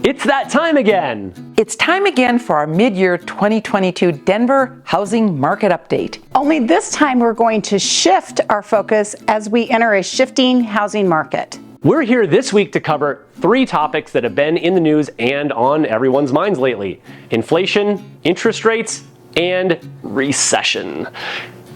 It's that time again! It's time again for our mid-year 2022 Denver Housing Market Update. Only this time we're going to shift our focus as we enter a shifting housing market. We're here this week to cover 3 topics that have been in the news and on everyone's minds lately: inflation, interest rates, and recession.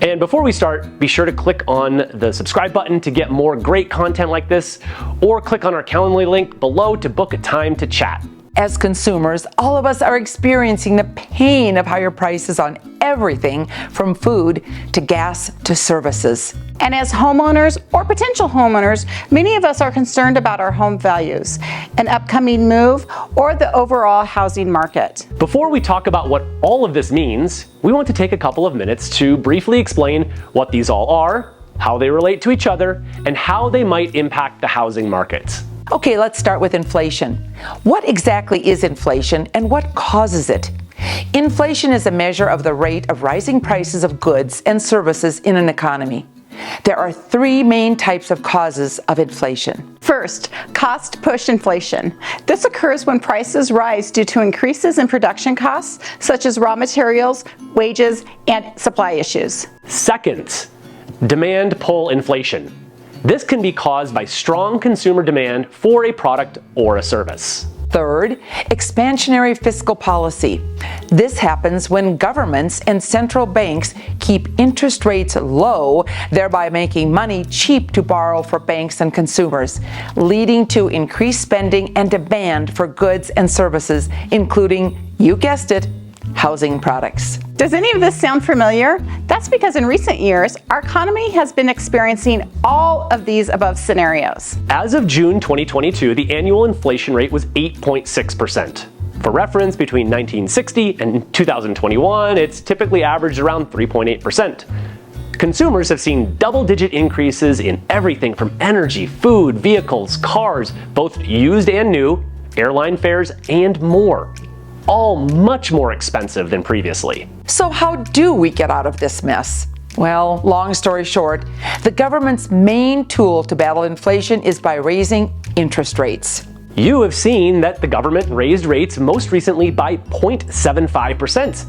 And before we start, be sure to click on the subscribe button to get more great content like this, or click on our Calendly link below to book a time to chat. As consumers, all of us are experiencing the pain of higher prices on everything from food to gas to services. And as homeowners or potential homeowners, many of us are concerned about our home values, an upcoming move, or the overall housing market. Before we talk about what all of this means, we want to take a couple of minutes to briefly explain what these all are, how they relate to each other, and how they might impact the housing market. Okay, let's start with inflation. What exactly is inflation and what causes it? Inflation is a measure of the rate of rising prices of goods and services in an economy. There are 3 main types of causes of inflation. First, cost-push inflation. This occurs when prices rise due to increases in production costs, such as raw materials, wages, and supply issues. Second, demand pull inflation. This can be caused by strong consumer demand for a product or a service. Third, expansionary fiscal policy. This happens when governments and central banks keep interest rates low, thereby making money cheap to borrow for banks and consumers, leading to increased spending and demand for goods and services, including, you guessed it, housing products. Does any of this sound familiar? That's because in recent years, our economy has been experiencing all of these above scenarios. As of June 2022, the annual inflation rate was 8.6%. For reference, between 1960 and 2021, it's typically averaged around 3.8%. Consumers have seen double-digit increases in everything from energy, food, vehicles, cars, both used and new, airline fares, and more. All much more expensive than previously. So how do we get out of this mess? Well, long story short, the government's main tool to battle inflation is by raising interest rates. You have seen that the government raised rates most recently by 0.75%.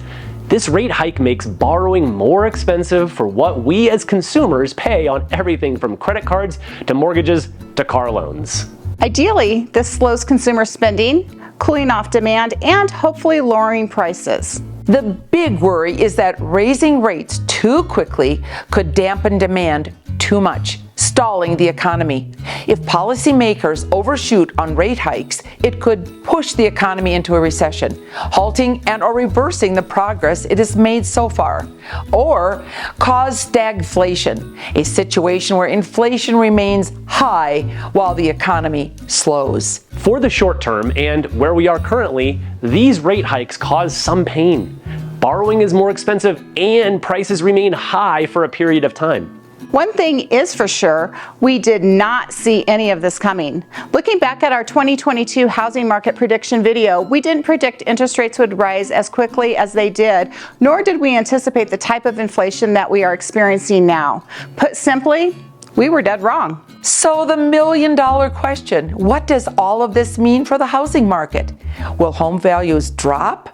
This rate hike makes borrowing more expensive for what we as consumers pay on everything from credit cards to mortgages to car loans. Ideally, this slows consumer spending, cooling off demand, and hopefully lowering prices. The big worry is that raising rates too quickly could dampen demand too much, stalling the economy. If policymakers overshoot on rate hikes, it could push the economy into a recession, halting and/or reversing the progress it has made so far, or cause stagflation, a situation where inflation remains high while the economy slows. For the short term and where we are currently, these rate hikes cause some pain. Borrowing is more expensive and prices remain high for a period of time. One thing is for sure, we did not see any of this coming. Looking back at our 2022 housing market prediction video, we didn't predict interest rates would rise as quickly as they did, nor did we anticipate the type of inflation that we are experiencing now. Put simply, we were dead wrong. So the million-dollar question, what does all of this mean for the housing market? Will home values drop?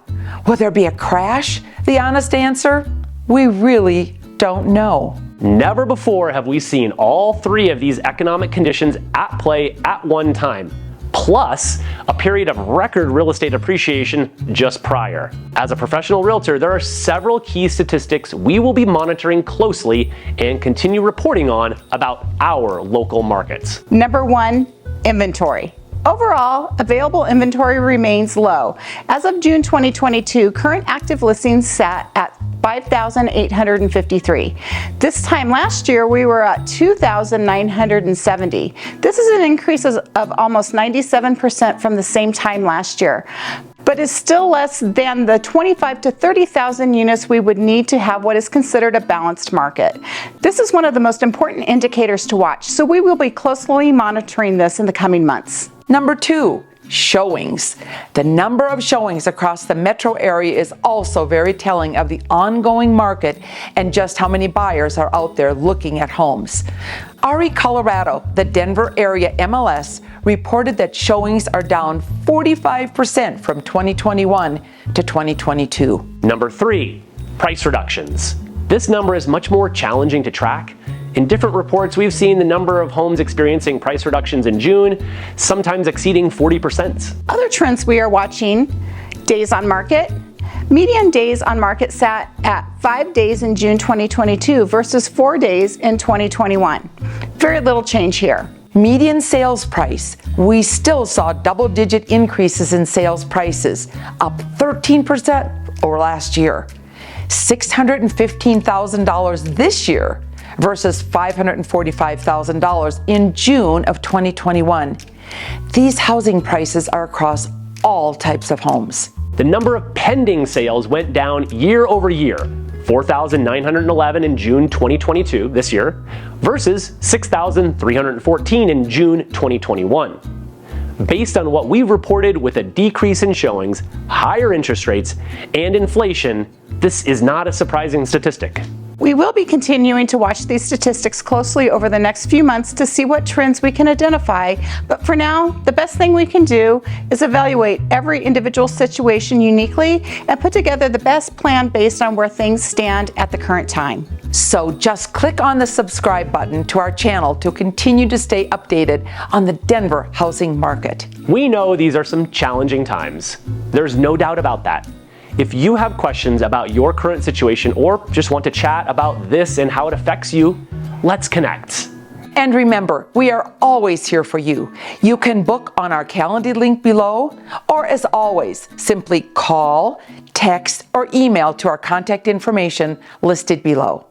Will there be a crash? The honest answer, we really don't know. Never before have we seen all 3 of these economic conditions at play at one time, plus a period of record real estate appreciation just prior. As a professional realtor, there are several key statistics we will be monitoring closely and continue reporting on about our local markets. Number 1, inventory. Overall, available inventory remains low. As of June 2022, current active listings sat at 5,853. This time last year, we were at 2,970. This is an increase of almost 97% from the same time last year, but is still less than the 25,000 to 30,000 units we would need to have what is considered a balanced market. This is one of the most important indicators to watch, so we will be closely monitoring this in the coming months. Number 2, showings. The number of showings across the metro area is also very telling of the ongoing market and just how many buyers are out there looking at homes. RE Colorado, the Denver area MLS, reported that showings are down 45% from 2021 to 2022. Number 3, price reductions. This number is much more challenging to track. In different reports, we've seen the number of homes experiencing price reductions in June, sometimes exceeding 40%. Other trends we are watching: days on market. Median days on market sat at 5 days in June 2022 versus 4 days in 2021. Very little change here. Median sales price. We still saw double-digit increases in sales prices, up 13% over last year. $615,000 this year versus $545,000 in June of 2021. These housing prices are across all types of homes. The number of pending sales went down year over year, 4,911 in June 2022, this year, versus 6,314 in June 2021. Based on what we've reported with a decrease in showings, higher interest rates, and inflation, this is not a surprising statistic. We will be continuing to watch these statistics closely over the next few months to see what trends we can identify, but for now, the best thing we can do is evaluate every individual situation uniquely and put together the best plan based on where things stand at the current time. So just click on the subscribe button to our channel to continue to stay updated on the Denver housing market. We know these are some challenging times. There's no doubt about that. If you have questions about your current situation or just want to chat about this and how it affects you, let's connect. And remember, we are always here for you. You can book on our Calendly link below, or as always, simply call, text, or email to our contact information listed below.